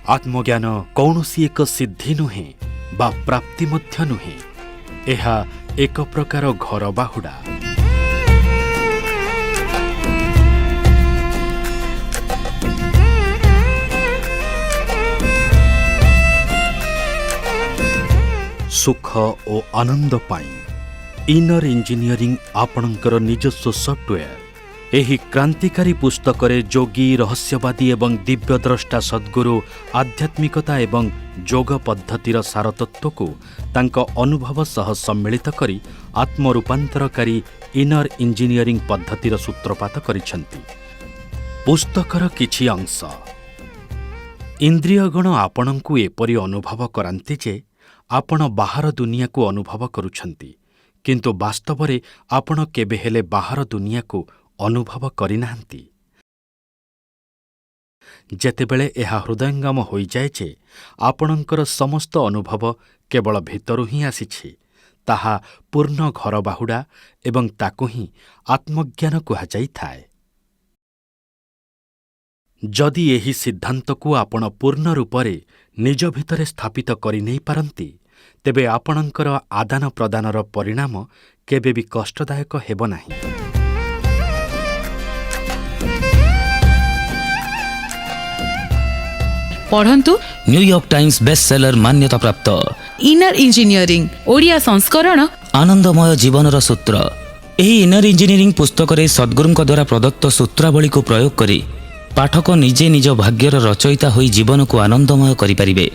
आत्मज्ञान कौनसी एक सिद्धि नुहे बा प्राप्ति मध्य नुहे, एहा एक प्रकार घर बाहुड़ा। सुख और आनंद पाई इनर इंजीनियरिंग आपणकर निजस्व सॉफ्टवेयर। एही क्रांतिकारी पुस्तक रे जोगी रहस्यवादी एवं दिव्यद्रष्टा सद्गुरु आध्यात्मिकता एवं जोग पद्धतिर सारतत्व को तांको अनुभव सह सम्मिलित करी आत्मरूपांतरकारी इनर इंजीनियरिंग पद्धतिर सूत्रपात करिसेंती। पुस्तकर किछि अंश इंद्रियगण आपणंकु एपरि अनुभव करांती जे आपण बाहर दुनिया को अनुभव करुछंती, किंतु वास्तव रे आपण केबे हेले बाहर दुनिया को अनुभव करिनाहांती। जेतेबेले एहा हृदयंगम होई जाय जे आपणकर समस्त अनुभव केवल भितरु ही आसीछि, ताहा पूर्ण घर बाहुड़ा एवं ताकु ही आत्मज्ञान कुहा जाइथाय। जदि एही सिद्धांत को आपण पूर्ण रूपरे निज भितरे स्थापित करि नै पारंती, तेबे आपणकर आदान प्रदानर परिणाम केबे भी कष्टदायक हेब नाही। पढ़न्तु न्यूयॉर्क टाइम्स बेस्ट सेलर मान्यता प्राप्त इनर इंजीनियरिंग ओडिया संस्करण आनंदमय जीवनर सूत्र। एही इनर इंजीनियरिंग पुस्तक रे सद्गुरुଙ୍କ द्वारा प्रदत्त सूत्रावली को प्रयोग करी पाठक निजे निज भाग्यर रचयिता होई जीवन को आनंदमय करि परिबे।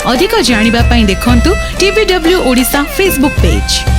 अधिक जानिबा पई देखंतु TBW ओडिशा फेसबुक पेज।